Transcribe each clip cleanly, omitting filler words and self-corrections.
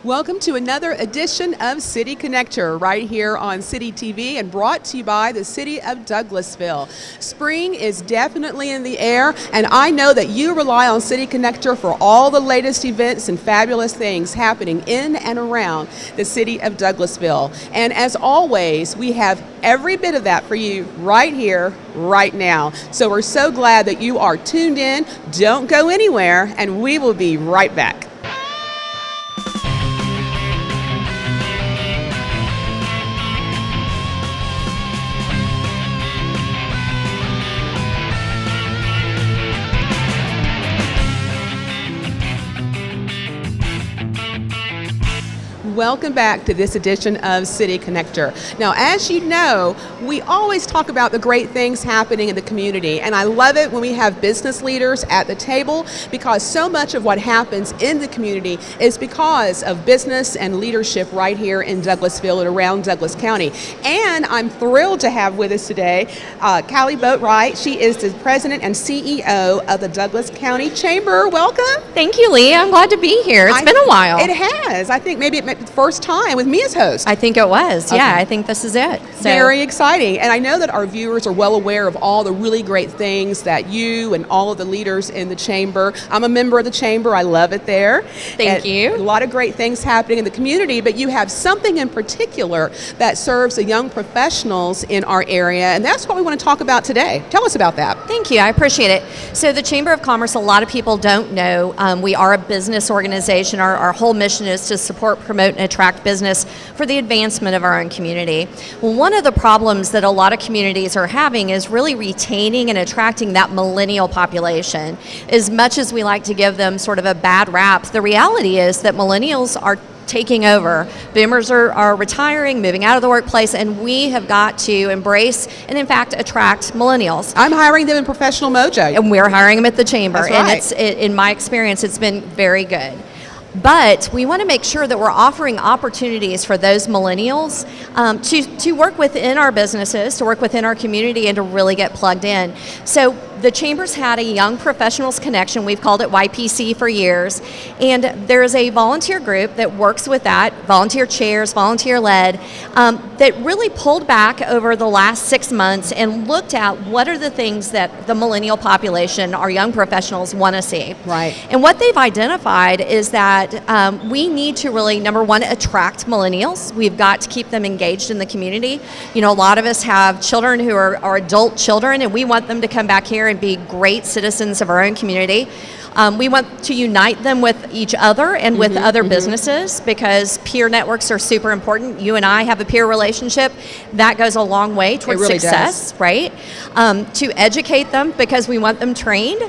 Welcome to another edition of City Connector right here on CITI TV and brought to you by the City of Douglasville. Spring is definitely in the air, and I know that you rely on City Connector for all the latest events and fabulous things happening in and around the City of Douglasville. And as always, we have every bit of that for you right here, right now. So we're so glad that you are tuned in. Don't go anywhere, and we will be right back. Welcome back to this edition of City Connector. Now, as you know, we always talk about the great things happening in the community, and I love it when we have business leaders at the table, because so much of what happens in the community is because of business and leadership right here in Douglasville and around Douglas County. And I'm thrilled to have with us today Callie Boatright. She is the president and CEO of the Douglas County Chamber. Welcome. Thank you, Lee. I'm glad to be here. It's been a while. It has. I think maybe it might be the first time with me as host. I think it was. Okay. Yeah, I think this is it. So. Very exciting. And I know that our viewers are well aware of all the really great things that you and all of the leaders in the chamber. I'm a member of the chamber. I love it there. Thank you. A lot of great things happening in the community, but you have something in particular that serves the young professionals in our area, and that's what we want to talk about today. Tell us about that. Thank you. I appreciate it. So the Chamber of Commerce, a lot of people don't know, we are a business organization. Our whole mission is to support, promote, and attract business for the advancement of our own community. Well, one of the problems that a lot of communities are having is really retaining and attracting that millennial population. As much as we like to give them sort of a bad rap, the reality is that millennials are taking over. Boomers are retiring, moving out of the workplace, and we have got to embrace and in fact attract millennials. I'm hiring them in Professional Mojo. And we're hiring them at the Chamber. That's right. And in my experience, it's been very good. But we want to make sure that we're offering opportunities for those millennials to work within our businesses, to work within our community, and to really get plugged in. So the Chamber's had a Young Professionals Connection. We've called it YPC for years. And there is a volunteer group that works with that, volunteer chairs, volunteer-led, that really pulled back over the last 6 months and looked at what are the things that the millennial population, our young professionals, want to see. Right. And what they've identified is that we need to really, number one, attract millennials. We've got to keep them engaged in the community. You know, a lot of us have children who are adult children, and we want them to come back here and be great citizens of our own community. We want to unite them with each other and with other businesses, because peer networks are super important. You and I have a peer relationship. That goes a long way towards success, right? To educate them, because we want them trained.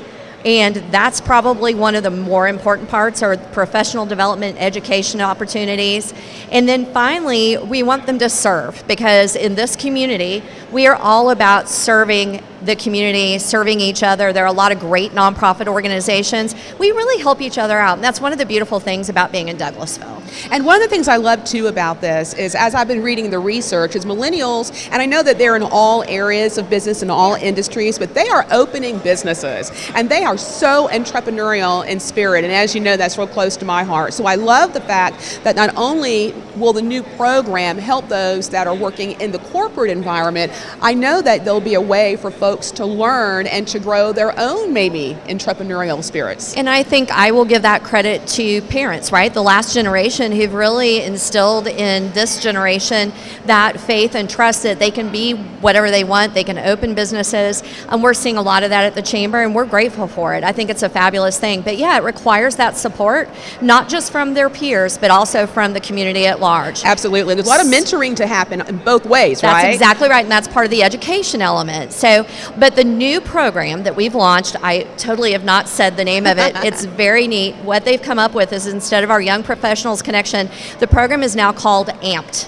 And that's probably one of the more important parts, are professional development, education opportunities. And then finally, we want them to serve, because in this community, we are all about serving the community, serving each other. There are a lot of great nonprofit organizations. We really help each other out, and that's one of the beautiful things about being in Douglasville. And one of the things I love too about this is, as I've been reading the research, is millennials, and I know that they're in all areas of business and all industries, but they are opening businesses, and they are so entrepreneurial in spirit, and as you know, that's real close to my heart. So I love the fact that not only will the new program help those that are working in the corporate environment, I know that there'll be a way for folks to learn and to grow their own, maybe, entrepreneurial spirits. And I think I will give that credit to parents, right? The last generation who've really instilled in this generation that faith and trust that they can be whatever they want, they can open businesses, and we're seeing a lot of that at the Chamber, and we're grateful for it. I think it's a fabulous thing. But yeah, it requires that support, not just from their peers, but also from the community at large. Absolutely. There's a lot of mentoring to happen in both ways, right? That's exactly right, and that's part of the education element. So, but the new program that we've launched, I totally have not said the name of it. It's very neat. What they've come up with is, instead of our Young Professionals Connection, the program is now called AMPED,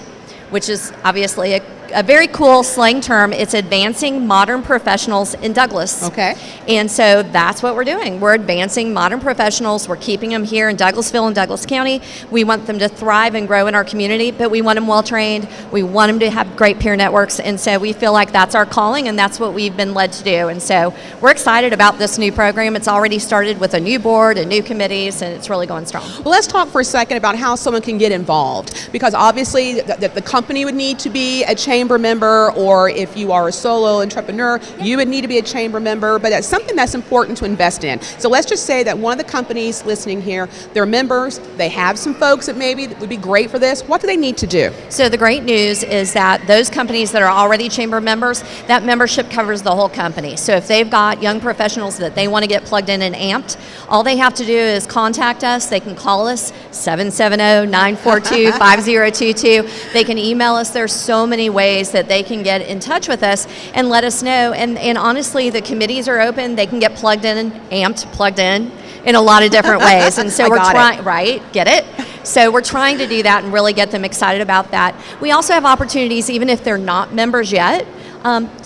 which is obviously a a very cool slang term. It's advancing modern professionals in Douglas. Okay. And so that's what we're doing. We're advancing modern professionals. We're keeping them here in Douglasville and Douglas County. We want them to thrive and grow in our community, but we want them well trained. We want them to have great peer networks. And so we feel like that's our calling, and that's what we've been led to do. And so we're excited about this new program. It's already started with a new board and new committees, and it's really going strong. Well, let's talk for a second about how someone can get involved, because obviously the company would need to be a chamber member, or if you are a solo entrepreneur, you would need to be a chamber member, but that's something that's important to invest in. So let's just say that one of the companies listening here, they're members, they have some folks that maybe would be great for this. What do they need to do? So the great news is that those companies that are already chamber members, that membership covers the whole company. So if they've got young professionals that they want to get plugged in and amped, all they have to do is contact us. They can call us 770-942-5022. They can email us. There's so many ways that they can get in touch with us and let us know. And honestly, the committees are open. They can get plugged in, amped, plugged in a lot of different ways. And so we're trying, right? Get it? So we're trying to do that and really get them excited about that. We also have opportunities, even if they're not members yet,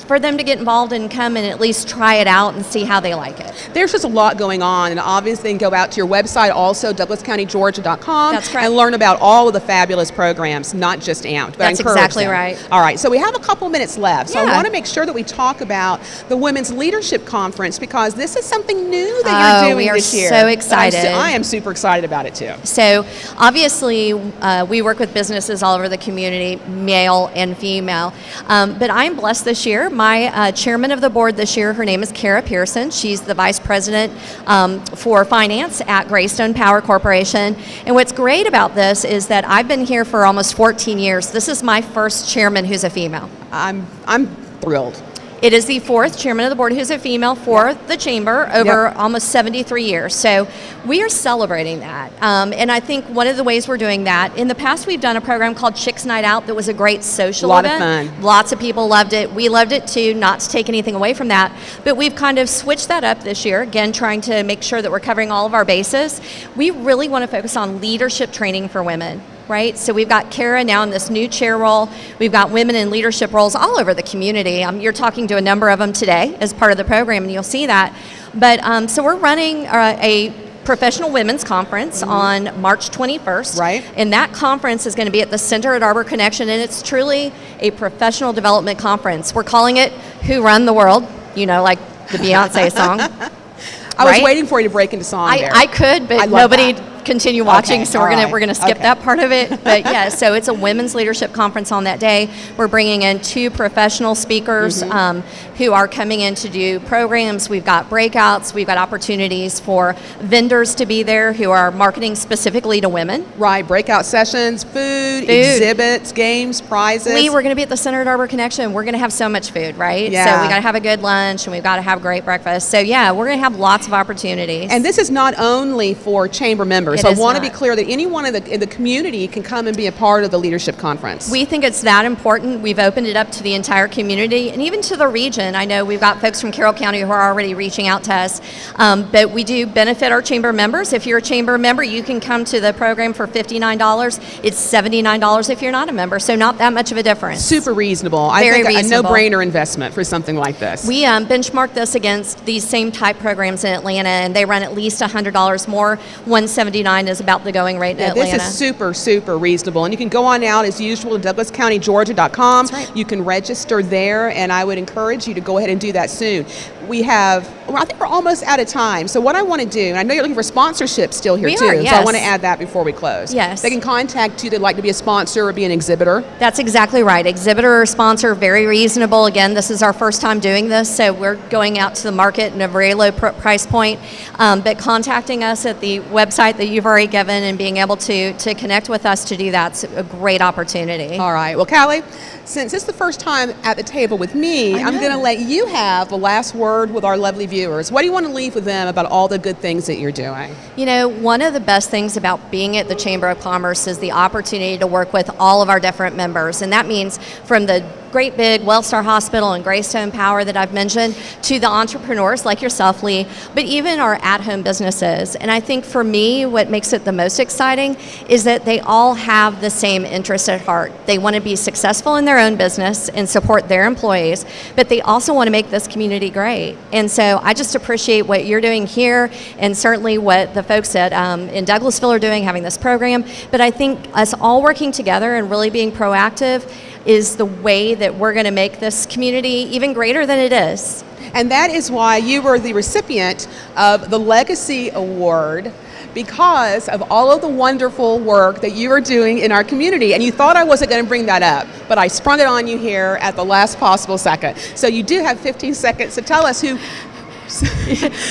for them to get involved and come and at least try it out and see how they like it. There's just a lot going on, and obviously you can go out to your website also, DouglasCountyGeorgia.com. That's correct. And learn about all of the fabulous programs, not just AMPed, but That's I encourage exactly them. right. All right, so we have a couple minutes left, so I Yeah. want to make sure that we talk about the Women's Leadership Conference, because this is something new that you're doing we are this year. so excited. I am super excited about it too. So obviously we work with businesses all over the community, male and female, but I'm blessed this year. My chairman of the board this year, her name is Kara Pearson. She's the vice president for finance at Greystone Power Corporation. And what's great about this is that I've been here for almost 14 years. This is my first chairman who's a female. I'm thrilled. It is the fourth chairman of the board who's a female for the chamber over almost 73 years. So we are celebrating that. And I think one of the ways we're doing that, in the past we've done a program called Chicks Night Out that was a great social event. A lot of fun. Lots of people loved it. We loved it too, not to take anything away from that. But we've kind of switched that up this year, again, trying to make sure that we're covering all of our bases. We really want to focus on leadership training for women. Right, so we've got Kara now in this new chair role. We've got women in leadership roles all over the community. You're talking to a number of them today as part of the program, and you'll see that. But so we're running a professional women's conference on March 21st. Right. And that conference is going to be at the Center at Arbor Connection, and it's truly a professional development conference. We're calling it Who Run the World, you know, like the Beyonce song. I was waiting for you to break into song there. I could, but nobody continue watching, Okay, so we're gonna skip that part of it. But yeah, so it's a women's leadership conference on that day. We're bringing in 2 professional speakers who are coming in to do programs. We've got breakouts. We've got opportunities for vendors to be there who are marketing specifically to women. Right, breakout sessions, food, exhibits, games, prizes. We're going to be at the Center at Arbor Connection. We're going to have so much food, right? Yeah. So we got to have a good lunch, and we've got to have great breakfast. So yeah, we're going to have lots of opportunities. And this is not only for chamber members. So I It is want to not. be clear that anyone in the community can come and be a part of the leadership conference. We think it's that important. We've opened it up to the entire community and even to the region. I know we've got folks from Carroll County who are already reaching out to us, but we do benefit our chamber members. If you're a chamber member, you can come to the program for $59. It's $79 if you're not a member, so not that much of a difference. Super reasonable. I Very think reasonable. a no-brainer investment for something like this. We benchmarked this against these same type programs in Atlanta, and they run at least $100 more. $179 is about the going rate in Atlanta. This is super, super reasonable. And you can go on out as usual to DouglasCountyGeorgia.com. That's right. You can register there, and I would encourage you to go ahead and do that soon. I think we're almost out of time. So what I want to do, and I know you're looking for sponsorship still here We too, are, so I yes. want to add that before we close. Yes. They can contact you, they'd like to be a sponsor or be an exhibitor. That's exactly right. Exhibitor or sponsor, very reasonable. Again, this is our first time doing this, so we're going out to the market in a very low price point. But contacting us at the website that you've already given and being able to connect with us to do that's a great opportunity. All right. Well, Callie, since it's the first time at the table with me, I'm going to let you have the last word with our lovely viewers. What do you want to leave with them about all the good things that you're doing? You know, one of the best things about being at the Chamber of Commerce is the opportunity to work with all of our different members, and that means from the great big Wellstar Hospital and Greystone Power that I've mentioned, to the entrepreneurs like yourself, Lee, but even our at-home businesses. And I think for me, what makes it the most exciting is that they all have the same interest at heart. They want to be successful in their own business and support their employees, but they also want to make this community great. And so I just appreciate what you're doing here, and certainly what the folks at in Douglasville are doing, having this program. But I think us all working together and really being proactive is the way that we're going to make this community even greater than it is. And that is why you were the recipient of the Legacy Award, because of all of the wonderful work that you are doing in our community. And you thought I wasn't going to bring that up, but I sprung it on you here at the last possible second. So you do have 15 seconds to tell us who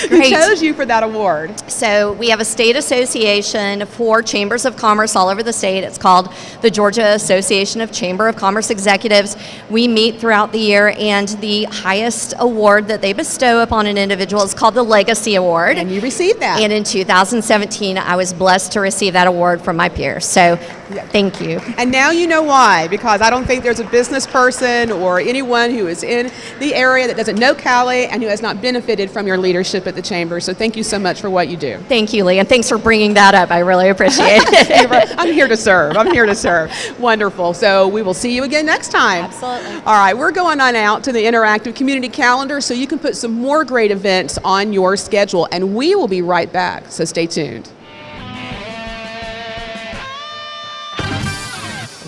chose you for that award. So we have a state association for chambers of commerce all over the state. It's called the Georgia Association of Chamber of Commerce Executives. We meet throughout the year, and the highest award that they bestow upon an individual is called the Legacy Award. And you received that. And in 2017, I was blessed to receive that award from my peers. So thank you. And now you know why, because I don't think there's a business person or anyone who is in the area that doesn't know Callie and who has not benefited from your leadership at the Chamber. So thank you so much for what you do. Thank you, Lee, and thanks for bringing that up. I really appreciate it. I'm here to serve. I'm here to serve. Wonderful. So we will see you again next time. Absolutely. All right, we're going on out to the interactive community calendar so you can put some more great events on your schedule, and we will be right back. So stay tuned.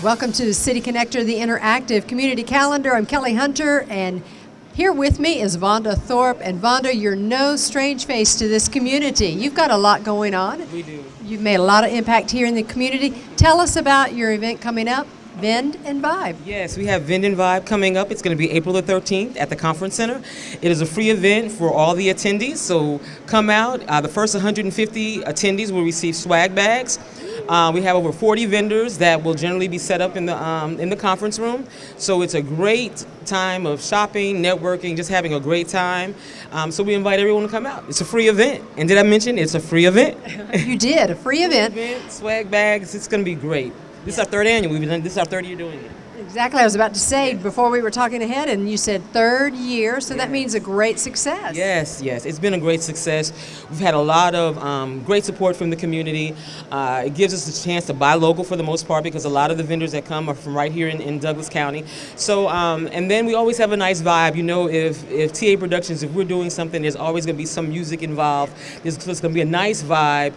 Welcome to City Connector, the interactive community calendar. I'm Kelly Hunter, and here with me is Vonda Thorpe. And Vonda, you're no strange face to this community. You've got a lot going on. We do. You've made a lot of impact here in the community. Tell us about your event coming up, Vend and Vibe. Yes, we have Vend and Vibe coming up. It's going to be April the 13th at the Conference Center. It is a free event for all the attendees, so come out. The first 150 attendees will receive swag bags. We have over 40 vendors that will generally be set up in the conference room. So it's a great time of shopping, networking, just having a great time. So we invite everyone to come out. It's a free event. And did I mention it's a free event? You did, a free event. Swag bags, it's going to be great. This is our third annual. This is our third year doing it. Exactly. I was about to say before we were talking ahead, and you said third year, so that means a great success. Yes, yes. It's been a great success. We've had a lot of great support from the community. It gives us a chance to buy local for the most part, because a lot of the vendors that come are from right here in Douglas County. So, and then we always have a nice vibe. You know, if TA Productions, if we're doing something, there's always going to be some music involved. There's going to be a nice vibe.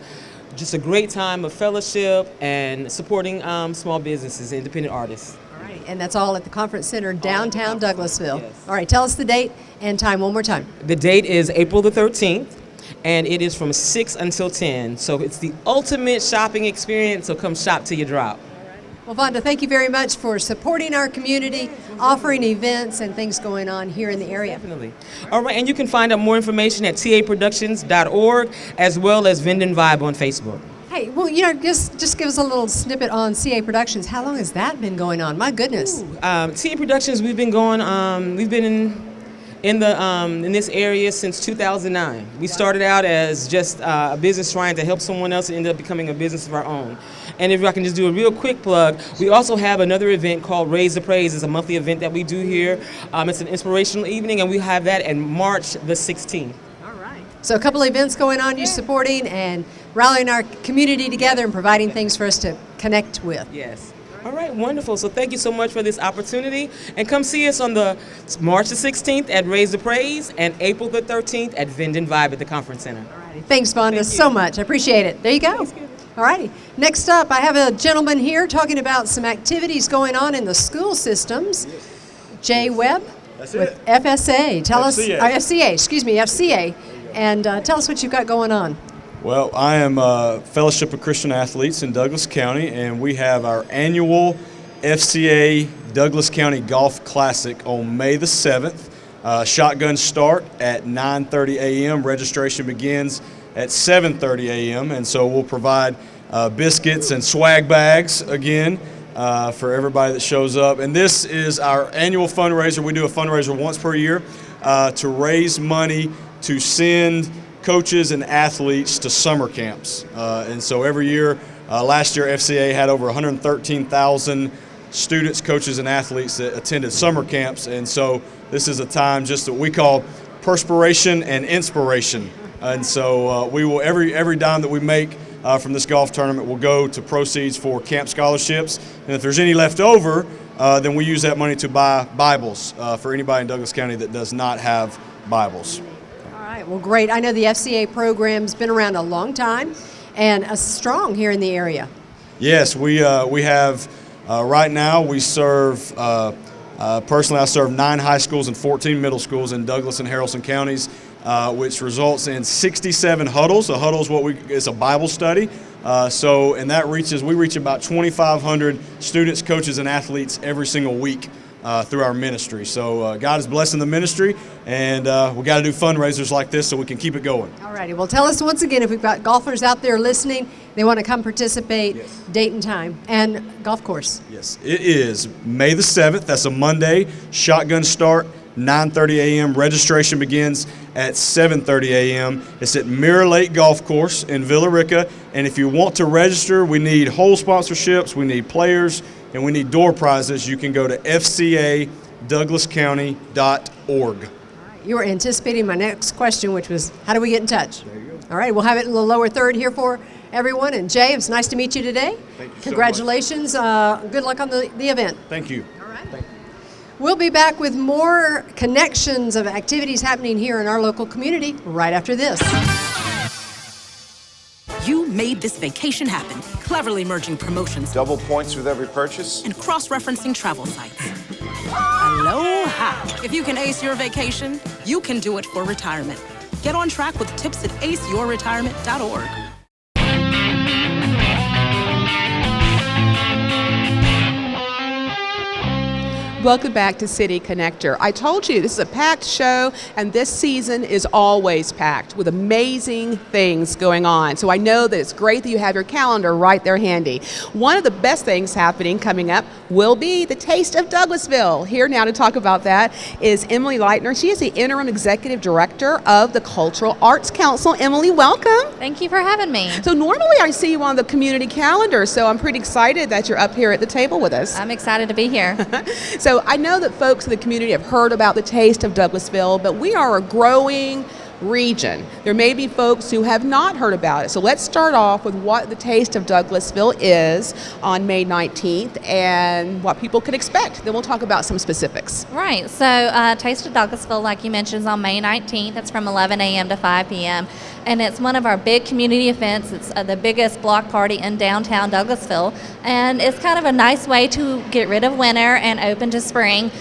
Just a great time of fellowship and supporting small businesses, independent artists. All right, and that's all at the Conference Center, downtown Douglasville. Yes. All right, tell us the date and time one more time. The date is April the 13th, and it is from 6 until 10. So it's the ultimate shopping experience, so come shop till you drop. Well, Vonda, thank you very much for supporting our community, offering events and things going on here in the area. Definitely. All right, and you can find out more information at taproductions.org, as well as Vend and Vibe on Facebook. Hey, well, you know, just give us a little snippet on CA Productions. How long has that been going on? My goodness. TA Productions, we've been going, we've been in this area since 2009. We started out as just a business trying to help someone else, and ended up becoming a business of our own. And if I can just do a real quick plug, we also have another event called Raise the Praise. It's a monthly event that we do here. It's an inspirational evening, and we have that in March the 16th. All right. So a couple of events going on, you're supporting and rallying our community together and providing things for us to connect with. Yes. All right, wonderful. So thank you so much for this opportunity. And come see us on the March the 16th at Raise the Praise and April the 13th at Vend and Vibe at the Conference Center. All righty. Thanks, Vonda, so much. I appreciate it. There you go. All righty. Next up, I have a gentleman here talking about some activities going on in the school systems. Jay Webb with FSA. Tell us, FCA. And tell us what you've got going on. Well, I am a Fellowship of Christian Athletes in Douglas County, and we have our annual FCA Douglas County Golf Classic on May the 7th. Shotgun start at 9:30 a.m. Registration begins at 7:30 a.m. And so we'll provide biscuits and swag bags again for everybody that shows up. And this is our annual fundraiser. We do a fundraiser once per year to raise money to send coaches and athletes to summer camps. And so every year, last year FCA had over 113,000 students, coaches, and athletes that attended summer camps. And so this is a time just that we call perspiration and inspiration. And so we will, every dime that we make from this golf tournament will go to proceeds for camp scholarships. And if there's any left over, then we use that money to buy Bibles for anybody in Douglas County that does not have Bibles. All right, well, great. I know the FCA program's been around a long time and strong here in the area. Yes, we have, right now we serve, personally I serve 9 high schools and 14 middle schools in Douglas and Haralson counties, which results in 67 huddles. A huddle is it's a Bible study. And that we reach about 2,500 students, coaches, and athletes every single week through our ministry. So God is blessing the ministry, and we got to do fundraisers like this so we can keep it going. All righty. Well, tell us once again, if we've got golfers out there listening, they want to come participate, yes. Date and time, and golf course. Yes, it is May the 7th. That's a Monday. Shotgun start, 9:30 a.m. Registration begins at 7:30 a.m. It's at Mirror Lake Golf Course in Villa Rica. And if you want to register, we need hole sponsorships, we need players, and we need door prizes. You can go to fcadouglascounty.org. You were anticipating my next question, which was, how do we get in touch? There you go. All right, we'll have it in the lower third here for everyone. And Jay, it's nice to meet you today. Thank you. Congratulations. Good luck on the event. Thank you. All right. We'll be back with more connections of activities happening here in our local community right after this. You made this vacation happen, cleverly merging promotions, Double points with every purchase. and cross-referencing travel sites. Aloha! If you can ace your vacation, you can do it for retirement. Get on track with tips at aceyourretirement.org. Welcome back to City Connector. I told you this is a packed show, and this season is always packed with amazing things going on. So I know that it's great that you have your calendar right there handy. One of the best things happening coming up will be the Taste of Douglasville. Here now to talk about that is Emily Lightner. She is the Interim Executive Director of the Cultural Arts Council. Emily, welcome. Thank you for having me. So normally I see you on the community calendar, so I'm pretty excited that you're up here at the table with us. I'm excited to be here. So I know that folks in the community have heard about the Taste of Douglasville, but we are a growing region. There may be folks who have not heard about it. So let's start off with what the Taste of Douglasville is on May 19th and what people can expect. Then we'll talk about some specifics. Right, so Taste of Douglasville, like you mentioned, is on May 19th. It's from 11 a.m. to 5 p.m. And it's one of our big community events. It's the biggest block party in downtown Douglasville. And it's kind of a nice way to get rid of winter and open to spring.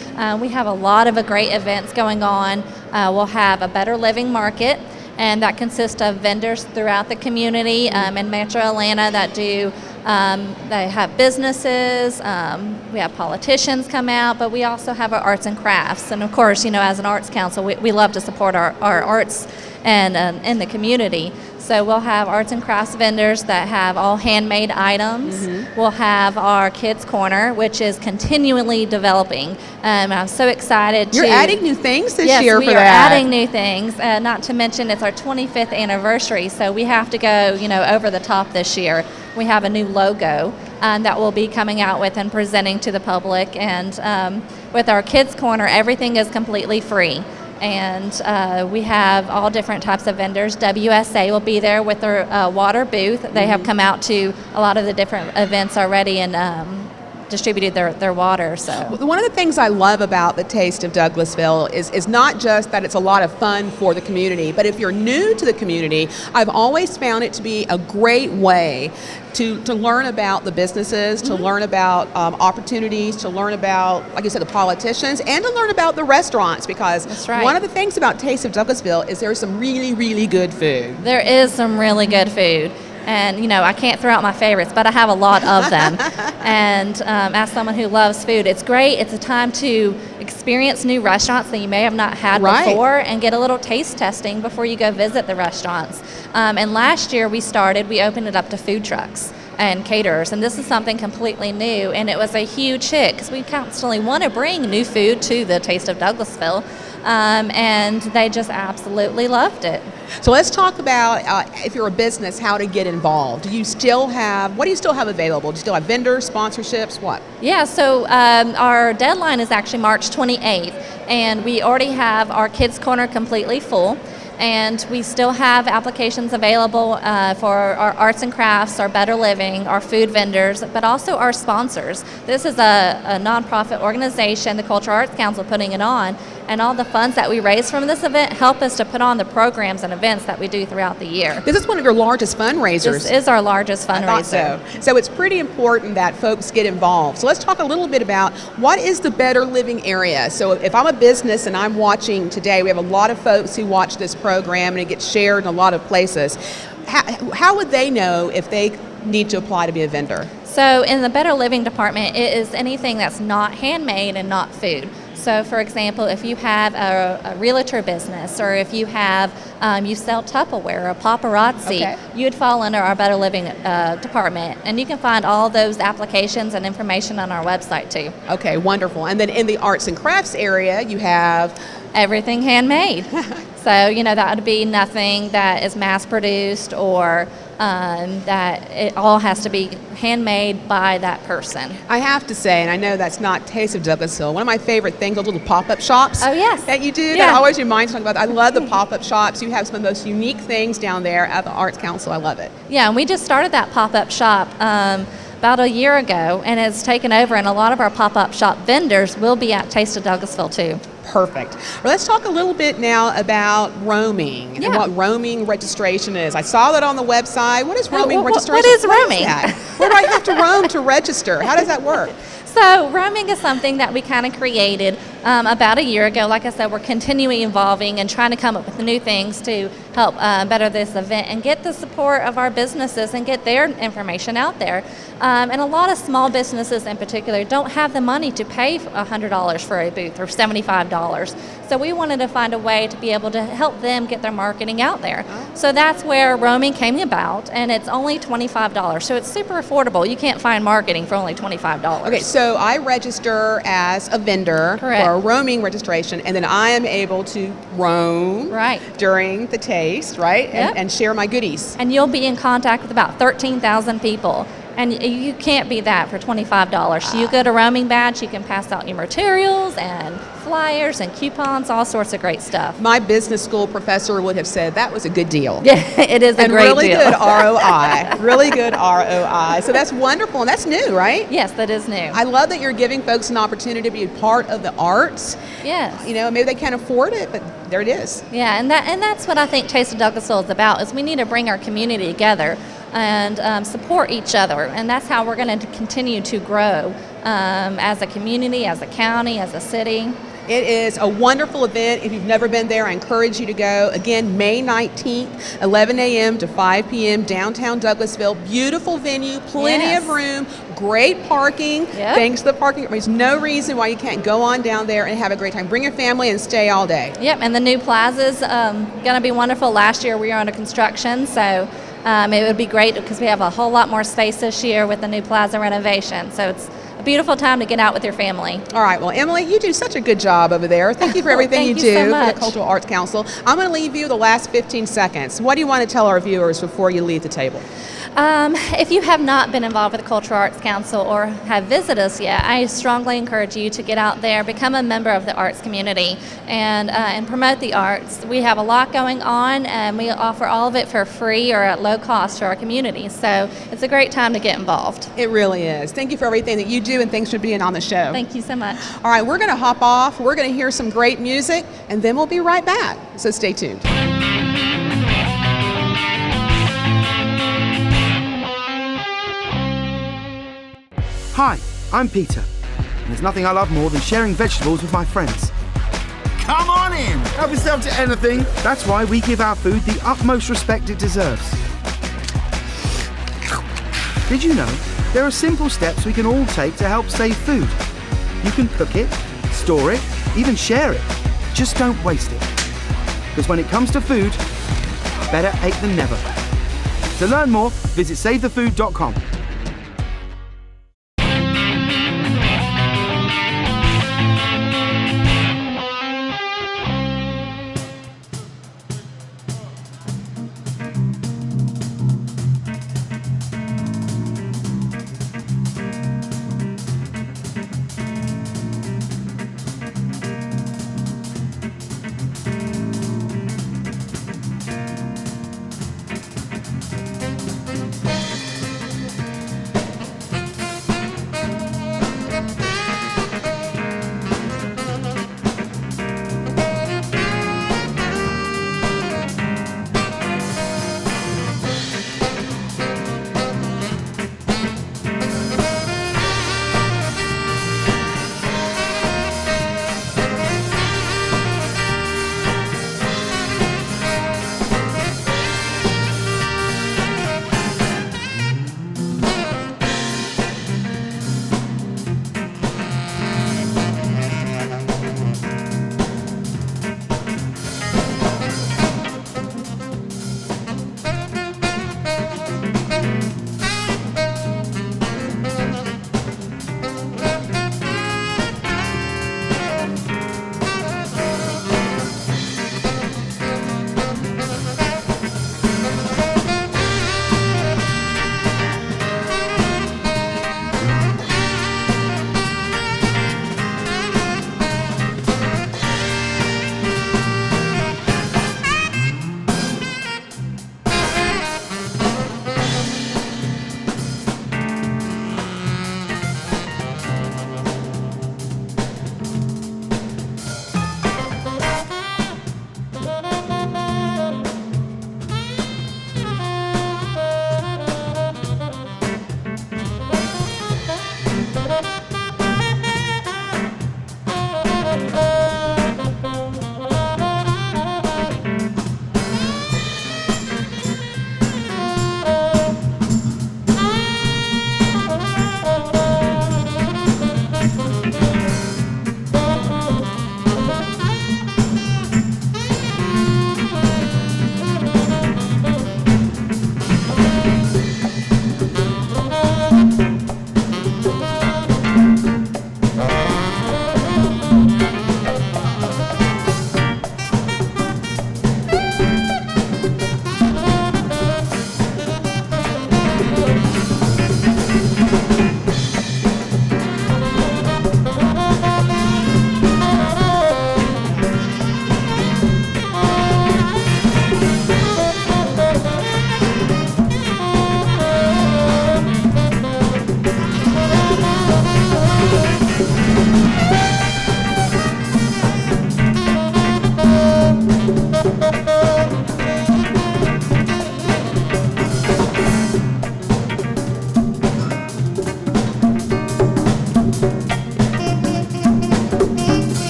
We have a lot of great events going on. We'll have a Better Living Market, and that consists of vendors throughout the community in Metro Atlanta that do, they have businesses, we have politicians come out, but we also have our arts and crafts. And of course, you know, as an arts council, we love to support our arts and in the community. So we'll have arts and crafts vendors that have all handmade items. Mm-hmm. We'll have our Kids Corner, which is continually developing. I'm so excited. You're adding new things this year for that. Yes, we are adding new things. Not to mention it's our 25th anniversary, so we have to go, you know, over the top this year. We have a new logo that we'll be coming out with and presenting to the public. And with our Kids Corner, everything is completely free. And we have all different types of vendors. WSA will be there with their water booth. They have come out to a lot of the different events already and distributed their water. So one of the things I love about the Taste of Douglasville is not just that it's a lot of fun for the community, but if you're new to the community, I've always found it to be a great way to learn about the businesses, to learn about opportunities, to learn about, like you said, the politicians, and to learn about the restaurants, because That's right. One of the things about Taste of Douglasville is there's some really, really good food. There is some really good food. And, you know, I can't throw out my favorites, but I have a lot of them. And as someone who loves food, it's great. It's a time to experience new restaurants that you may have not had before and get a little taste testing before you go visit the restaurants. And last year we opened it up to food trucks. and caterers, and this is something completely new, and it was a huge hit because we constantly want to bring new food to the Taste of Douglasville, and they just absolutely loved it. So let's talk about, if you're a business, how to get involved. What do you still have available? Do you still have vendors, sponsorships, what? Yeah, so our deadline is actually March 28th, and we already have our Kids Corner completely full. And we still have applications available for our arts and crafts, our Better Living, our food vendors, but also our sponsors. This is a nonprofit organization, the Cultural Arts Council, putting it on, and all the funds that we raise from this event help us to put on the programs and events that we do throughout the year. This is one of your largest fundraisers. This is our largest fundraiser. So it's pretty important that folks get involved. So let's talk a little bit about what is the Better Living area. So if I'm a business and I'm watching today, we have a lot of folks who watch this program and it gets shared in a lot of places. How would they know if they need to apply to be a vendor? So in the Better Living department, it is anything that's not handmade and not food. So for example, if you have a realtor business, or if you have, you sell Tupperware or paparazzi, you'd fall under our Better Living department. And you can find all those applications and information on our website too. Okay, wonderful. And then in the arts and crafts area, you have everything handmade. So, that would be nothing that is mass produced, or that it all has to be handmade by that person. I have to say, and I know that's not Taste of Douglasville, one of my favorite things, those little pop-up shops. Oh, yes. That you do, Yeah. that always reminds me about that. I love the pop-up shops. You have some of the most unique things down there at the Arts Council. I love it. Yeah, and we just started that pop-up shop about a year ago, and it's taken over, and a lot of our pop-up shop vendors will be at Taste of Douglasville too. Perfect. Well, let's talk a little bit now about roaming and what roaming registration is. I saw that on the website. What is roaming registration? What is roaming? Where do I have to roam to register? How does that work? So roaming is something that we kind of created about a year ago. Like I said, we're continuing evolving and trying to come up with new things to help better this event and get the support of our businesses and get their information out there. And a lot of small businesses in particular don't have the money to pay $100 for a booth or $75. So we wanted to find a way to be able to help them get their marketing out there. So that's where roaming came about, and it's only $25. So it's super affordable. You can't find marketing for only $25. Okay, so I register as a vendor for a roaming registration, and then I am able to roam during the taste, right? And share my goodies. And you'll be in contact with about 13,000 people. And you can't beat that for $25. So you get a roaming badge, you can pass out your materials and flyers and coupons, all sorts of great stuff. My business school professor would have said that was a good deal. Yeah, it is a great deal. And really good ROI. Really good ROI. So that's wonderful, and that's new, right? Yes, that is new. I love that you're giving folks an opportunity to be a part of the arts. Yes. Maybe they can't afford it, but there it is. Yeah, and that's what I think Taste of Douglasville is about, is we need to bring our community together and support each other, and that's how we're going to continue to grow as a community, as a county, as a city. It is a wonderful event. If you've never been there, I encourage you to go. Again, May 19th, 11 a.m. to 5 p.m., downtown Douglasville. Beautiful venue, plenty of room, great parking. Thanks to the parking. There's no reason why you can't go on down there and have a great time. Bring your family and stay all day. Yep, and the new plaza's going to be wonderful. Last year we were under construction, so it would be great because we have a whole lot more space this year with the new plaza renovation. So it's a beautiful time to get out with your family. All right. Well, Emily, you do such a good job over there. Thank you for everything you do for the Cultural Arts Council. I'm going to leave you the last 15 seconds. What do you want to tell our viewers before you leave the table? If you have not been involved with the Cultural Arts Council or have visited us yet, I strongly encourage you to get out there, become a member of the arts community, and promote the arts. We have a lot going on, and we offer all of it for free or at low cost to our community. So it's a great time to get involved. It really is. Thank you for everything that you do, and thanks for being on the show. Thank you so much. All right, we're going to hop off. We're going to hear some great music, and then we'll be right back. So stay tuned. Hi, I'm Peter, and there's nothing I love more than sharing vegetables with my friends. Come on in! Help yourself to anything. That's why we give our food the utmost respect it deserves. Did you know there are simple steps we can all take to help save food? You can cook it, store it, even share it. Just don't waste it. Because when it comes to food, better ache than never. To learn more, visit SaveTheFood.com.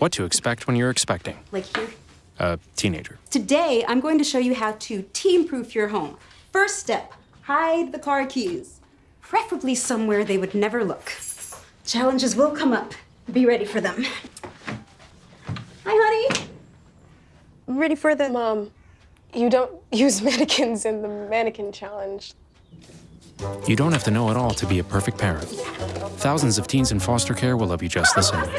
what to expect when you're expecting Like here. a teenager. Today, I'm going to show you how to teen-proof your home. First step, hide the car keys. Preferably somewhere they would never look. Challenges will come up. Be ready for them. Hi, honey. Ready for the... Mom, you don't use mannequins in the mannequin challenge. You don't have to know it all to be a perfect parent. Thousands of teens in foster care will love you just the same.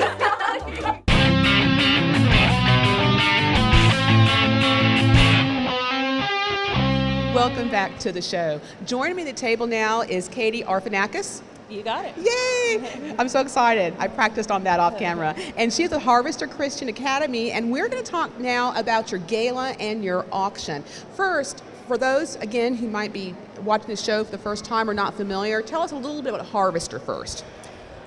Welcome back to the show. Joining me at the table now is Katie Arfanakis. You got it. Yay! I'm so excited. I practiced on that off camera. And she's at Harvester Christian Academy, and we're going to talk now about your gala and your auction. First, for those, again, who might be watching the show for the first time or not familiar, tell us a little bit about Harvester first.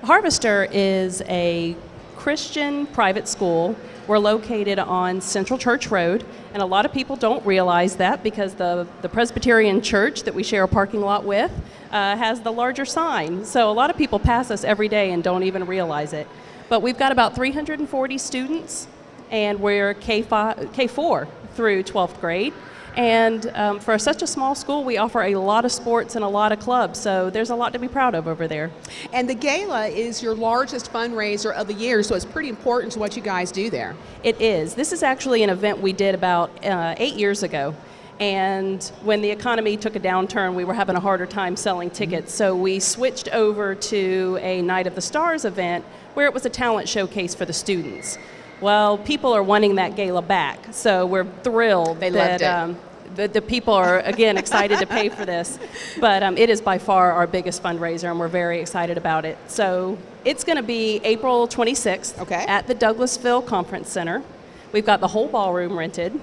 Harvester is a Christian private school. We're located on Central Church Road, and a lot of people don't realize that because the Presbyterian church that we share a parking lot with has the larger sign. So a lot of people pass us every day and don't even realize it. But we've got about 340 students, and we're K4 through 12th grade. And for such a small school, we offer a lot of sports and a lot of clubs, so there's a lot to be proud of over there. And the gala is your largest fundraiser of the year, so it's pretty important to what you guys do there. It is. This is actually an event we did about 8 years ago. And when the economy took a downturn, we were having a harder time selling tickets. So we switched over to a Night of the Stars event where it was a talent showcase for the students. Well, people are wanting that gala back, so we're thrilled that the people are, again, excited to pay for this. But it is by far our biggest fundraiser, and we're very excited about it. So it's going to be April 26th at the Douglasville Conference Center. We've got the whole ballroom rented.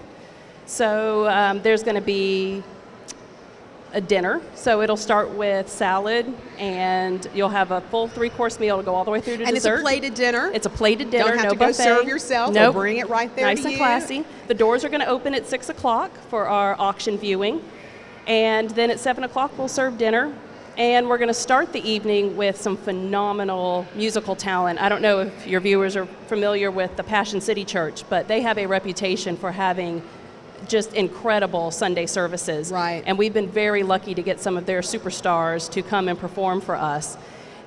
So there's going to be a dinner. So it'll start with salad, and you'll have a full 3-course meal to go all the way through to and dessert. And it's a plated dinner? It's a plated dinner, Don't have no to go buffet. serve yourself. Nope. We'll bring it right there nice to and you. classy. The doors are going to open at 6 o'clock for our auction viewing. And then at 7 o'clock we'll serve dinner. And we're going to start the evening with some phenomenal musical talent. I don't know if your viewers are familiar with the Passion City Church, but they have a reputation for having just incredible Sunday services. Right. And we've been very lucky to get some of their superstars to come and perform for us.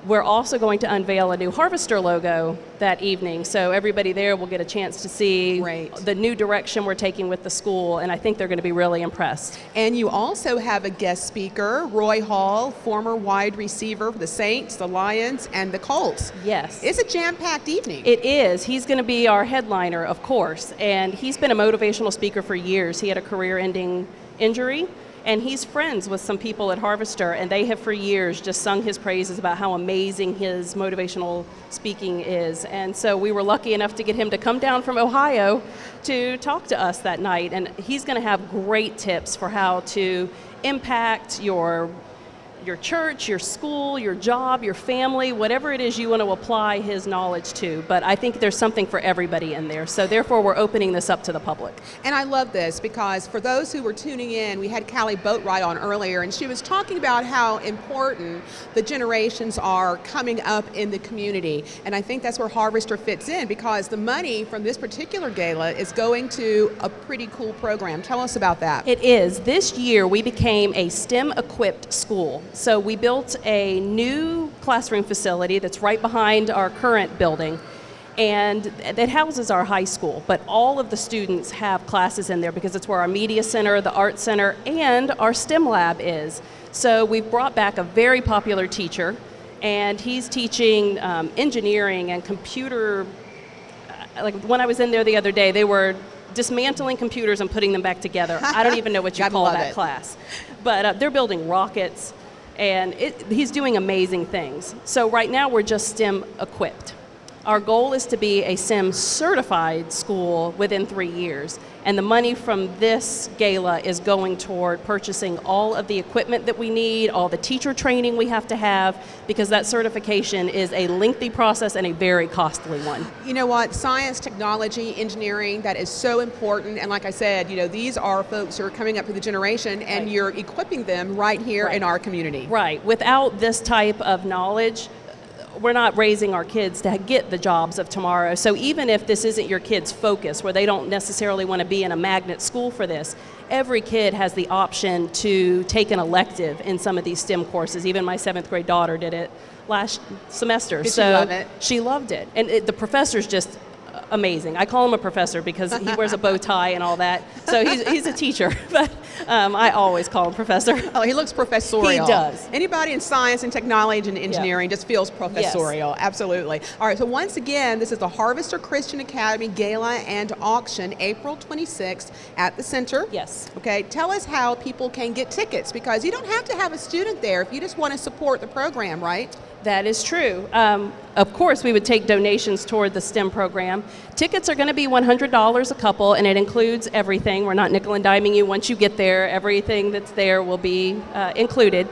We're also going to unveil a new Harvester logo that evening, so everybody there will get a chance to see the new direction we're taking with the school, and I think they're going to be really impressed. And you also have a guest speaker, Roy Hall, former wide receiver for the Saints, the Lions, and the Colts. Yes. It's a jam-packed evening. It is. He's going to be our headliner, of course, and he's been a motivational speaker for years. He had a career-ending injury, and he's friends with some people at Harvester, and they have for years just sung his praises about how amazing his motivational speaking is. And so we were lucky enough to get him to come down from Ohio to talk to us that night. And he's going to have great tips for how to impact your church, your school, your job, your family, whatever it is you want to apply his knowledge to. But I think there's something for everybody in there. So therefore, we're opening this up to the public. And I love this because for those who were tuning in, we had Callie Boatright on earlier, and she was talking about how important the generations are coming up in the community. And I think that's where Harvester fits in, because the money from this particular gala is going to a pretty cool program. Tell us about that. It is. This year, we became a STEM-equipped school. So we built a new classroom facility that's right behind our current building, and that houses our high school. But all of the students have classes in there because it's where our media center, the art center, and our STEM lab is. So we've brought back a very popular teacher, and he's teaching engineering and computer. Like when I was in there the other day, they were dismantling computers and putting them back together. I don't even know what you call that class. But they're building rockets, and he's doing amazing things. So right now we're just STEM equipped. Our goal is to be a STEM certified school within 3 years. And the money from this gala is going toward purchasing all of the equipment that we need, all the teacher training we have to have, because that certification is a lengthy process and a very costly one. You know what? Science, technology, engineering, that is so important. And like I said, you know, these are folks who are coming up through the generation, and you're equipping them right here in our community. Right. Without this type of knowledge, we're not raising our kids to get the jobs of tomorrow. So even if this isn't your kid's focus, where they don't necessarily want to be in a magnet school for this, every kid has the option to take an elective in some of these STEM courses. Even my 7th grade daughter did it last semester. Did she love it? She loved it. And the professor's just amazing. I call him a professor because he wears a bow tie and all that. So he's a teacher, but I always call him professor. Oh, he looks professorial. He does. Anybody in science and technology and engineering just feels professorial. Yes. Absolutely. All right, so once again, this is the Harvester Christian Academy Gala and Auction, April 26th at the center. Yes. Okay, tell us how people can get tickets, because you don't have to have a student there if you just want to support the program, right? That is true. Of course, we would take donations toward the STEM program. Tickets are going to be $100 a couple, and it includes everything. We're not nickel and diming you once you get there. Everything that's there will be included.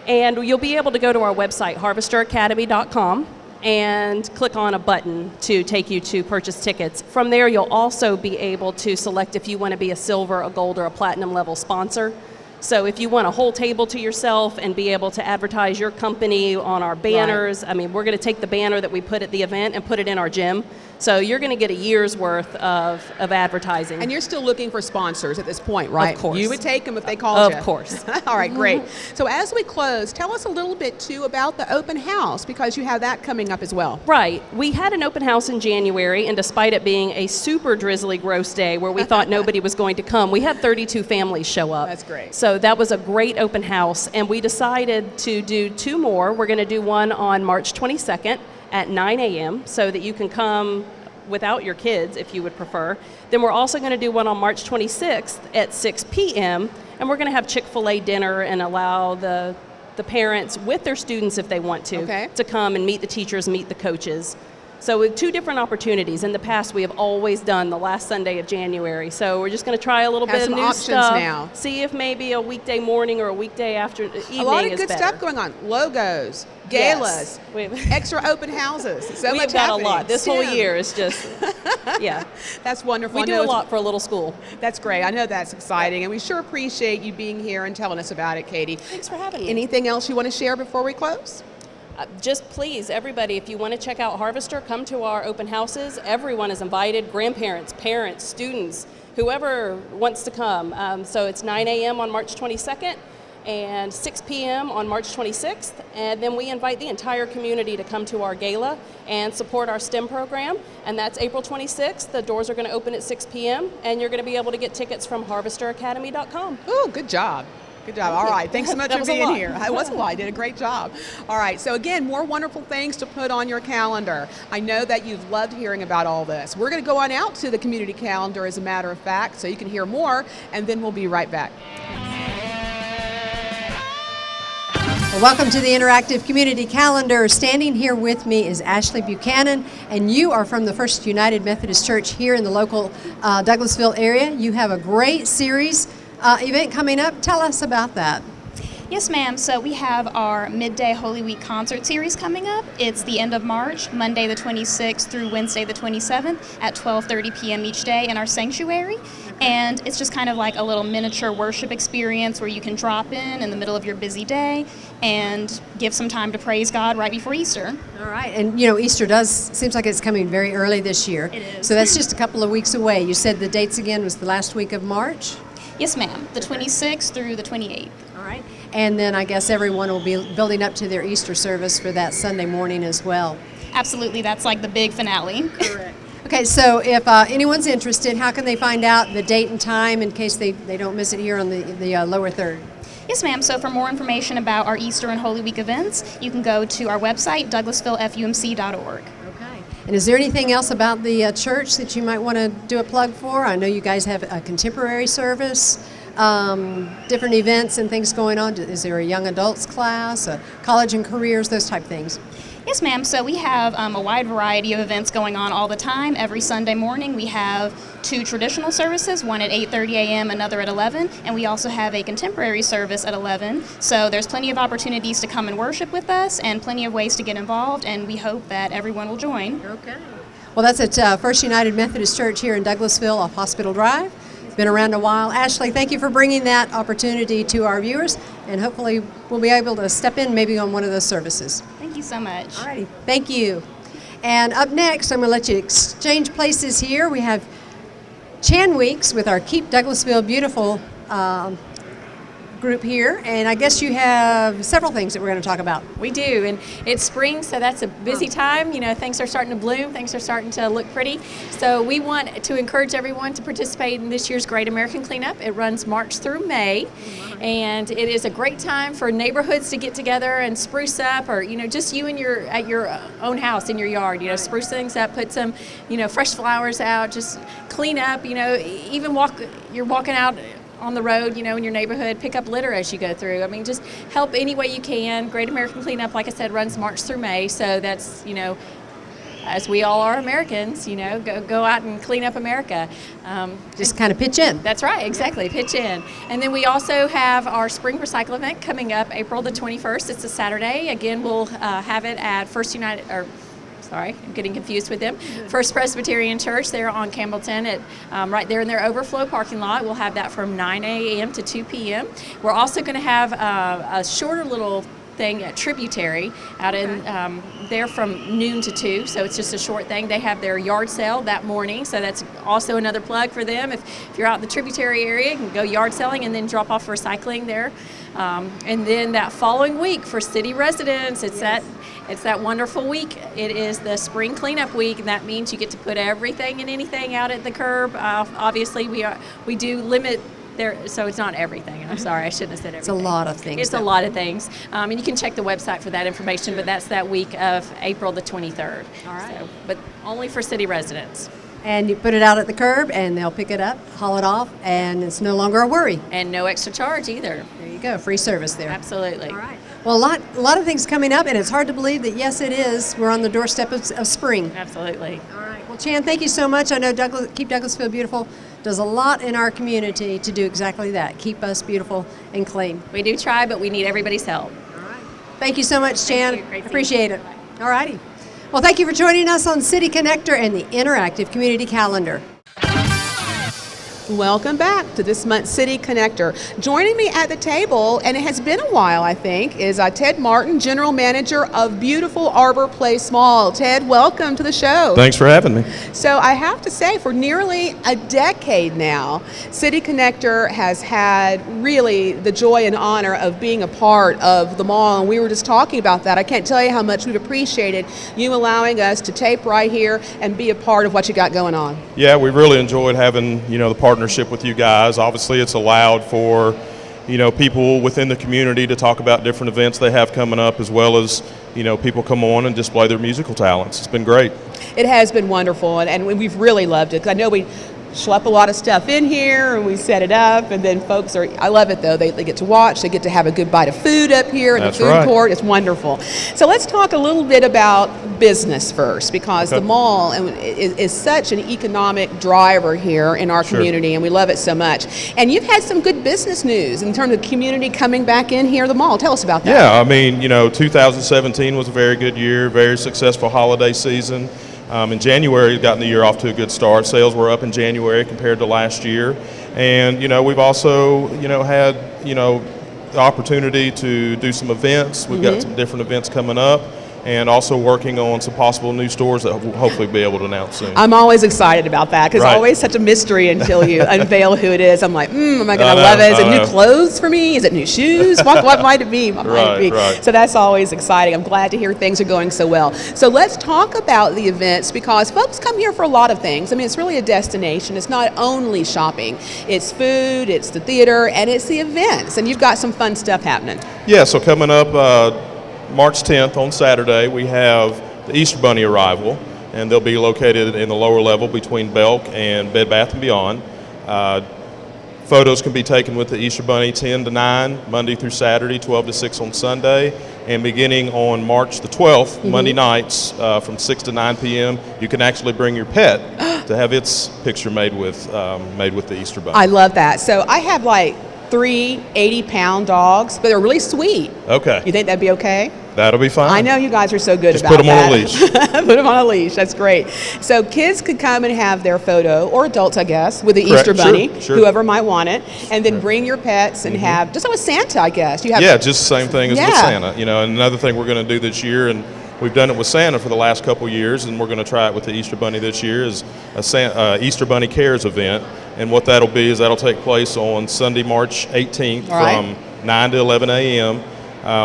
And you'll be able to go to our website, harvesteracademy.com, and click on a button to take you to purchase tickets. From there, you'll also be able to select if you want to be a silver, a gold, or a platinum level sponsor. So if you want a whole table to yourself and be able to advertise your company on our banners, right. I mean, we're going to take the banner that we put at the event and put it in our gym. So you're going to get a year's worth of advertising. And you're still looking for sponsors at this point, right? Of course. You would take them if they called you. Of course. All right, great. So as we close, tell us a little bit, too, about the open house, because you have that coming up as well. Right. We had an open house in January, and despite it being a super drizzly, gross day where we thought nobody was going to come, we had 32 families show up. That's great. So that was a great open house, and we decided to do 2 more. We're going to do one on March 22nd at 9 a.m. so that you can come without your kids if you would prefer. Then we're also going to do one on March 26th at 6 p.m. and we're going to have Chick-fil-A dinner and allow the parents with their students, if they want to come and meet the teachers, meet the coaches. So with 2 different opportunities. In the past, we have always done the last Sunday of January. So we're just going to try a little bit of new stuff. Now. See if maybe a weekday morning or a weekday evening is better. A lot of good stuff going on. Logos, galas, yes. Extra open houses. So We've much got happening. a lot. This whole year is just, yeah. That's wonderful. We do a lot for a little school. That's great. I know that's exciting. And we sure appreciate you being here and telling us about it, Katie. Thanks for having me. Anything else you want to share before we close? Just please, everybody, if you want to check out Harvester, come to our open houses. Everyone is invited, grandparents, parents, students, whoever wants to come. So it's 9 a.m. on March 22nd and 6 p.m. on March 26th. And then we invite the entire community to come to our gala and support our STEM program. And that's April 26th. The doors are going to open at 6 p.m. and you're going to be able to get tickets from harvesteracademy.com. Ooh, good job. Good job. All right. Thanks so much for being here. It was a lot. You did a great job. All right. So again, more wonderful things to put on your calendar. I know that you've loved hearing about all this. We're going to go on out to the community calendar, as a matter of fact, so you can hear more, and then we'll be right back. Well, welcome to the Interactive Community Calendar. Standing here with me is Ashley Buchanan, and you are from the First United Methodist Church here in the local Douglasville area. You have a great series event coming up. Tell us about that. Yes, ma'am. So we have our Midday Holy Week concert series coming up. It's the end of March, Monday the 26th through Wednesday the 27th at 12:30 p.m. each day in our sanctuary. And it's just kind of like a little miniature worship experience where you can drop in the middle of your busy day and give some time to praise God right before Easter. All right. And, you know, Easter seems like it's coming very early this year. It is. So that's just a couple of weeks away. You said the dates again was the last week of March? Yes, ma'am. The 26th through the 28th. All right. And then I guess everyone will be building up to their Easter service for that Sunday morning as well. Absolutely. That's like the big finale. Correct. Okay, so if anyone's interested, how can they find out the date and time in case they don't miss it here on the lower third? Yes, ma'am. So for more information about our Easter and Holy Week events, you can go to our website, douglasvillefumc.org. Okay. And is there anything else about the church that you might want to do a plug for? I know you guys have a contemporary service, different events and things going on. Is there a young adults class, a college and careers, those type of things? Yes, ma'am. So we have a wide variety of events going on all the time. Every Sunday morning we have 2 traditional services, one at 8:30 a.m., another at 11, and we also have a contemporary service at 11. So there's plenty of opportunities to come and worship with us and plenty of ways to get involved, and we hope that everyone will join. Okay. Well, that's at First United Methodist Church here in Douglasville off Hospital Drive. been around a while. Ashley, thank you for bringing that opportunity to our viewers, and hopefully we'll be able to step in maybe on one of those services. Thank you so much. All righty. Thank you. And up next, I'm going to let you exchange places here. We have Chan Weeks with our Keep Douglasville Beautiful group here, and I guess you have several things that we're going to talk about. We do, and it's spring, so that's a busy time. You know, things are starting to bloom, things are starting to look pretty. So we want to encourage everyone to participate in this year's Great American Cleanup. It runs March through May, and it is a great time for neighborhoods to get together and spruce up, or just you and at your own house in your yard. Spruce things up, put some fresh flowers out, just clean up. Even you're walking out on the road, in your neighborhood, pick up litter as you go through. I mean, just help any way you can. Great American Cleanup, like I said, runs March through May, so that's, as we all are Americans, go out and clean up America. Just kind of pitch in. That's right, exactly, pitch in. And then we also have our Spring Recycle event coming up April the 21st. It's a Saturday. Again, we'll have it at I'm getting confused with them. First Presbyterian Church there on Campbellton, right there in their overflow parking lot. We'll have that from 9 a.m. to 2 p.m. We're also going to have a shorter little thing at Tributary out in there from noon to 2, so it's just a short thing. They have their yard sale that morning, so that's also another plug for them. If you're out in the Tributary area, you can go yard selling and then drop off recycling there. And then that following week for city residents, it's that wonderful week. It is the spring cleanup week, and that means you get to put everything and anything out at the curb. Obviously, we do limit there, so it's not everything. I'm sorry, I shouldn't have said everything. It's a lot of things. It's a lot of things, and you can check the website for that information. But that's that week of April the 23rd. All right. So, but only for city residents. And you put it out at the curb, and they'll pick it up, haul it off, and it's no longer a worry. And no extra charge either. There you go, free service there. Absolutely. All right. Well, a lot of things coming up, and it's hard to believe that, yes, it is. We're on the doorstep of spring. Absolutely. All right. Well, Chan, thank you so much. I know Keep Douglasville Beautiful does a lot in our community to do exactly that, keep us beautiful and clean. We do try, but we need everybody's help. All right. Thank you so much, Chan. Appreciate it. Bye. All righty. Well, thank you for joining us on City Connector and the Interactive Community Calendar. Welcome back to this month's City Connector. Joining me at the table, and it has been a while, I think, is Ted Martin, General Manager of beautiful Arbor Place Mall. Ted, welcome to the show. Thanks for having me. So I have to say, for nearly a decade now, City Connector has had really the joy and honor of being a part of the mall, and we were just talking about that. I can't tell you how much we've appreciated you allowing us to tape right here and be a part of what you got going on. Yeah, we really enjoyed having, the partnership with you guys. Obviously, it's allowed for, people within the community to talk about different events they have coming up, as well as, people come on and display their musical talents. It's been great. It has been wonderful, and we've really loved it. 'Cause I know we schlep a lot of stuff in here and we set it up, and then folks I love it though, they get to watch, they get to have a good bite of food up here in the food court. It's wonderful. So let's talk a little bit about business first, because the mall is such an economic driver here in our community, and we love it so much. And you've had some good business news in terms of community coming back in here, the mall. Tell us about that. Yeah, I mean, 2017 was a very good year, very successful holiday season. In January, we've gotten the year off to a good start. Sales were up in January compared to last year. And, we've also, had, the opportunity to do some events. We've got some different events coming up, and also working on some possible new stores that we'll hopefully be able to announce soon. I'm always excited about that, because it's always such a mystery until you unveil who it is. I'm like, am I going to love it? Is it new clothes for me? Is it new shoes? What might it be? What might it be? Right. So that's always exciting. I'm glad to hear things are going so well. So let's talk about the events, because folks come here for a lot of things. I mean, it's really a destination. It's not only shopping. It's food, it's the theater, and it's the events. And you've got some fun stuff happening. Yeah, so coming up March 10th on Saturday, we have the Easter Bunny arrival, and they'll be located in the lower level between Belk and Bed Bath & Beyond. Photos can be taken with the Easter Bunny 10 to 9, Monday through Saturday, 12 to 6 on Sunday, and beginning on March the 12th, Monday nights from 6 to 9 p.m., you can actually bring your pet to have its picture made with the Easter Bunny. I love that. So I have 3 80-pound dogs, but they're really sweet. Okay. You think that'd be okay? That'll be fine. I know you guys are so good Just about put them on a that. leash. Put them on a leash. That's great. So kids could come and have their photo, or adults, I guess, with the Correct. Easter Bunny, Sure. whoever might want it, and then bring your pets and have, just like with Santa, I guess. You have, Yeah, just the same thing as with Yeah. Santa. You know, and another thing we're going to do this year, and we've done it with Santa for the last couple years, and we're going to try it with the Easter Bunny this year, is a Easter Bunny Cares event. And what that'll be is that'll take place on Sunday, March 18th All right. from 9 to 11 a.m.,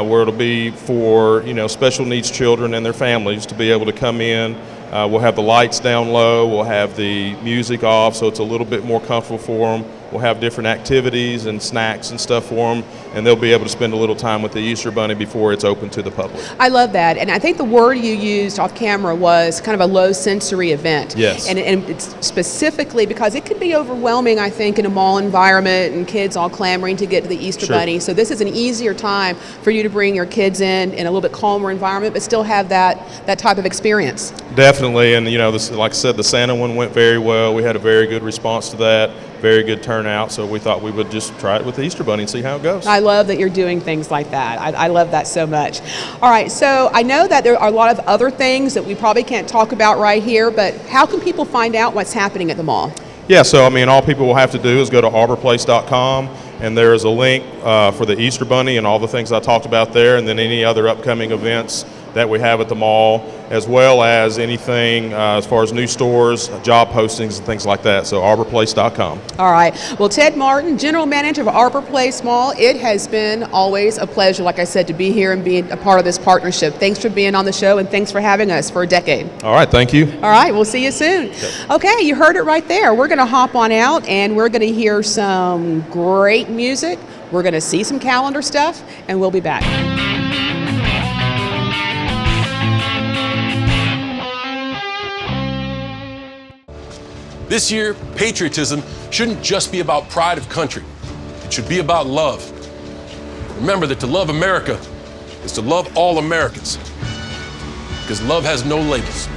where it'll be for, you know, special needs children and their families to be able to come in. We'll have the lights down low, we'll have the music off, so it's a little bit more comfortable for them. We'll have different activities and snacks and stuff for them, and they'll be able to spend a little time with the Easter Bunny before it's open to the public. I love that. And I think the word you used off camera was kind of a low sensory event. Yes. And it's specifically because it can be overwhelming, I think, in a mall environment and kids all clamoring to get to the Easter Sure. Bunny. So this is an easier time for you to bring your kids in a little bit calmer environment, but still have that type of experience. Definitely, and you know, this, like I said, the Santa one went very well. We had a very good response to that, very good turnout, so we thought we would just try it with the Easter Bunny and see how it goes. I love that you're doing things like that. I love that so much. All right, so I know that there are a lot of other things that we probably can't talk about right here, but how can people find out what's happening at the mall? Yeah, so I mean, all people will have to do is go to arborplace.com, and there is a link for the Easter Bunny and all the things I talked about there, and then any other upcoming events that we have at the mall, as well as anything as far as new stores, job postings, and things like that. So arborplace.com. All right. Well, Ted Martin, General Manager of Arbor Place Mall, it has been always a pleasure, like I said, to be here and be a part of this partnership. Thanks for being on the show, and thanks for having us for a decade. All right, thank you. All right, we'll see you soon. Okay, you heard it right there. We're going to hop on out, and we're going to hear some great music. We're going to see some calendar stuff, and we'll be back. This year, patriotism shouldn't just be about pride of country. It should be about love. Remember that to love America is to love all Americans, because love has no labels.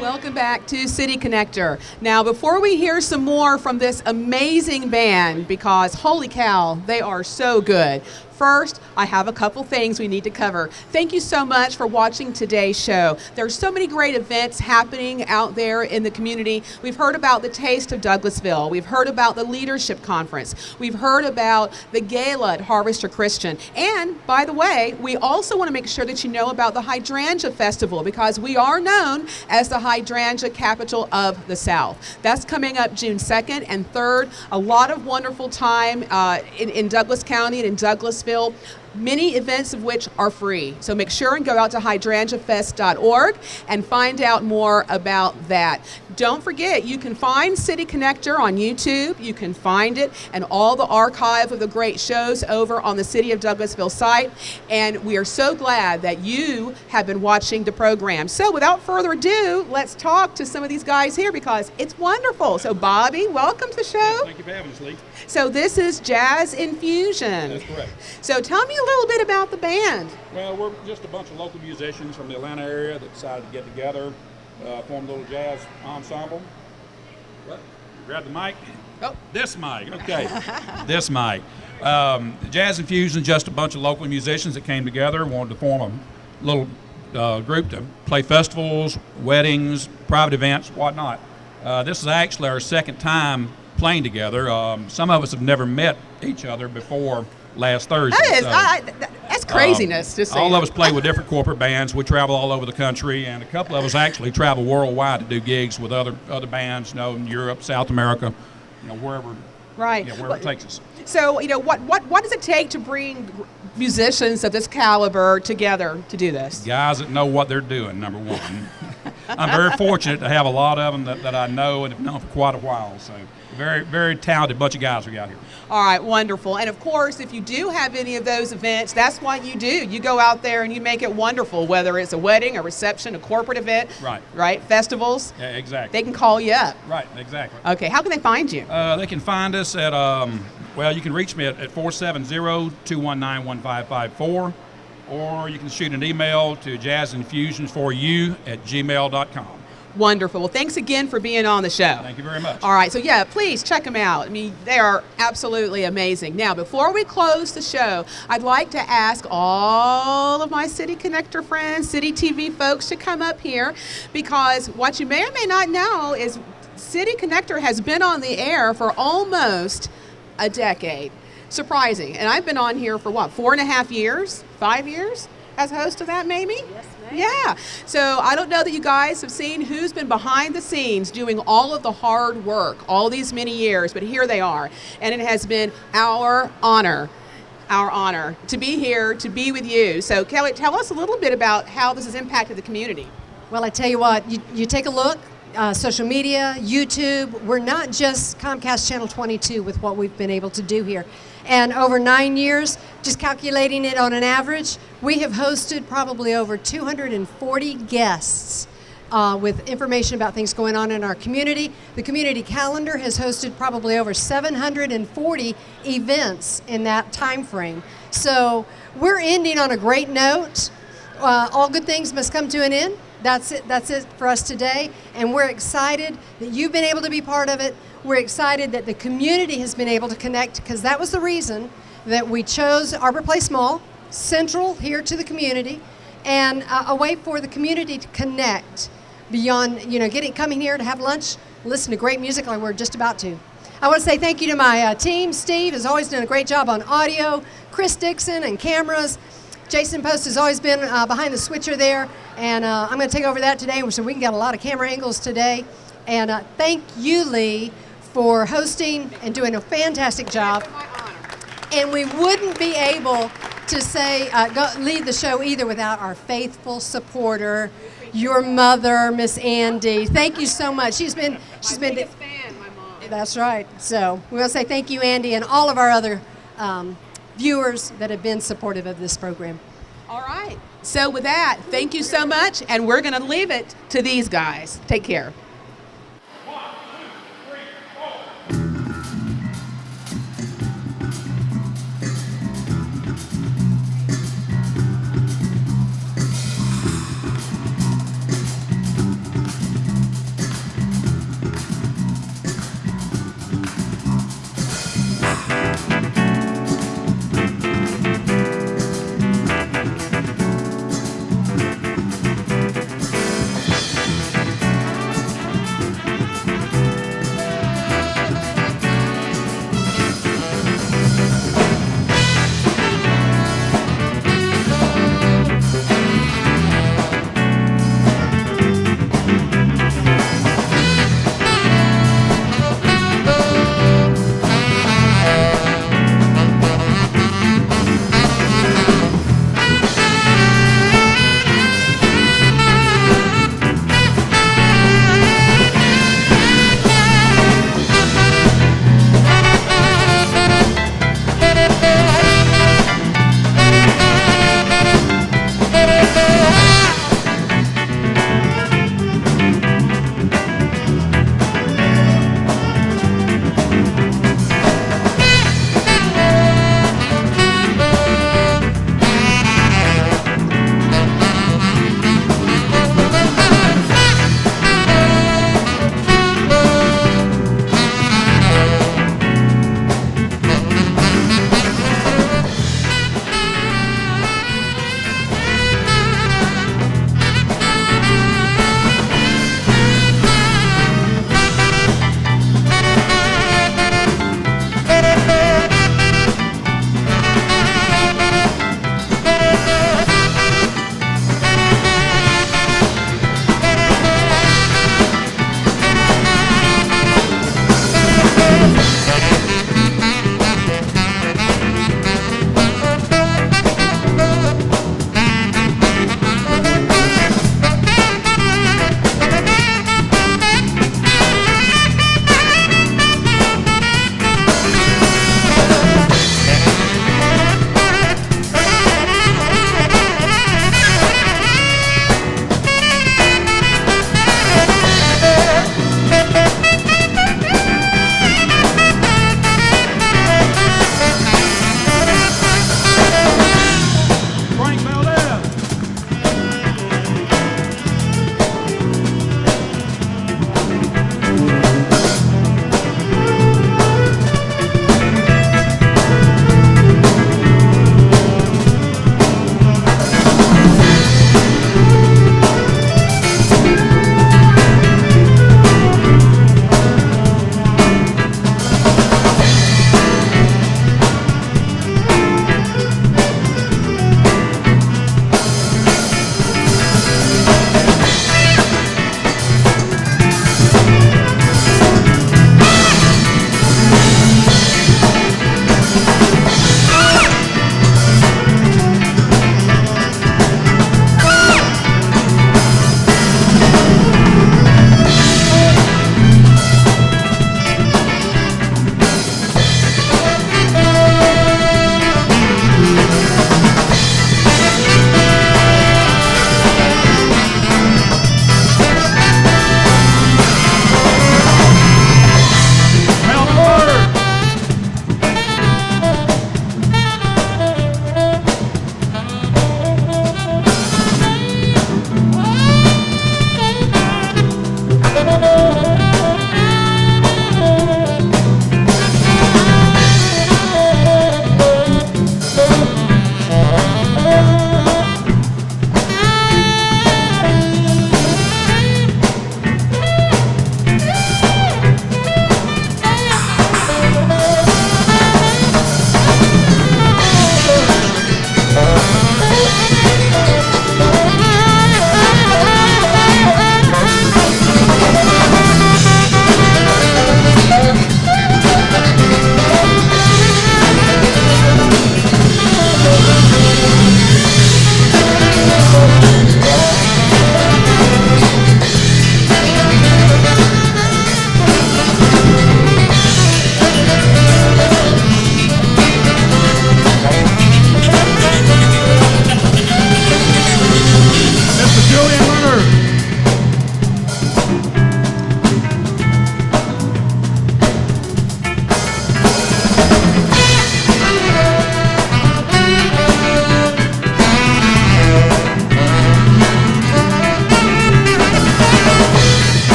Welcome back to City Connector. Now, before we hear some more from this amazing band, because holy cow, they are so good. First, I have a couple things we need to cover. Thank you so much for watching today's show. There's so many great events happening out there in the community. We've heard about the Taste of Douglasville. We've heard about the Leadership Conference. We've heard about the Gala at Harvester Christian. And, by the way, we also want to make sure that you know about the Hydrangea Festival, because we are known as the Hydrangea capital of the South. That's coming up June 2nd and 3rd. A lot of wonderful time in Douglas County and in Douglasville. Many events of which are free. So make sure and go out to hydrangeafest.org and find out more about that. Don't forget, you can find City Connector on YouTube. You can find it and all the archive of the great shows over on the City of Douglasville site. And we are so glad that you have been watching the program. So without further ado, let's talk to some of these guys here, because it's wonderful. So Bobby, welcome to the show. Thank you for having us, Lee. So this is Jazz Infusion. That's correct. So tell me a little bit about the band. Well, we're just a bunch of local musicians from the Atlanta area that decided to get together, form a little jazz ensemble. What? Grab the mic. Oh. This mic. Okay. This mic. Jazz Infusion is just a bunch of local musicians that came together, wanted to form a little group to play festivals, weddings, private events, whatnot. This is actually our second time playing together. Some of us have never met each other before last Thursday. That's craziness. Just all of us play with different corporate bands. We travel all over the country, and a couple of us actually travel worldwide to do gigs with other bands, in Europe, South America, wherever. Right. Wherever it takes us. So, what does it take to bring musicians of this caliber together to do this? Guys that know what they're doing, number one. I'm very fortunate to have a lot of them that I know and have known for quite a while. So, very, very talented bunch of guys we got here. All right, wonderful. And of course, if you do have any of those events, that's what you do. You go out there and you make it wonderful, whether it's a wedding, a reception, a corporate event. Right. Right? Festivals. Yeah, exactly. They can call you up. Right, exactly. Okay, how can they find you? They can find us at, you can reach me at 470-219-1554, or you can shoot an email to jazzinfusion4u@gmail.com. Wonderful. Well, thanks again for being on the show. Thank you very much. All right, so yeah, please check them out. I mean, they are absolutely amazing. Now, before we close the show, I'd like to ask all of my City Connector friends, City TV folks to come up here, because what you may or may not know is City Connector has been on the air for almost a decade. Surprising. And I've been on here for what, 4.5 years? 5 years as a host of that, maybe? Yes, ma'am. Yeah. So I don't know that you guys have seen who's been behind the scenes doing all of the hard work all these many years, but here they are. And it has been our honor to be here, to be with you. So Kelly, tell us a little bit about how this has impacted the community. Well, I tell you what, you take a look, social media, YouTube, we're not just Comcast Channel 22 with what we've been able to do here. And over 9 years, just calculating it on an average, we have hosted probably over 240 guests with information about things going on in our community. The community calendar has hosted probably over 740 events in that time frame. So we're ending on a great note. All good things must come to an end. That's it for us today, and we're excited that you've been able to be part of it. We're excited that the community has been able to connect, because that was the reason that we chose Arbor Place Mall, central here to the community, and a way for the community to connect beyond, coming here to have lunch, listen to great music like we're just about to. I want to say thank you to my team. Steve has always done a great job on audio, Chris Dixon and cameras. Jason Post has always been behind the switcher there, and I'm going to take over that today so we can get a lot of camera angles today. And thank you, Lee, for hosting and doing a fantastic job. And we wouldn't be able to lead the show either without our faithful supporter, your mother, Miss Andy. Thank you so much. She's been Biggest fan, my mom. That's right. So we want to say thank you, Andy, and all of our other viewers that have been supportive of this program. All right. So with that, thank you so much, and we're going to leave it to these guys. Take care.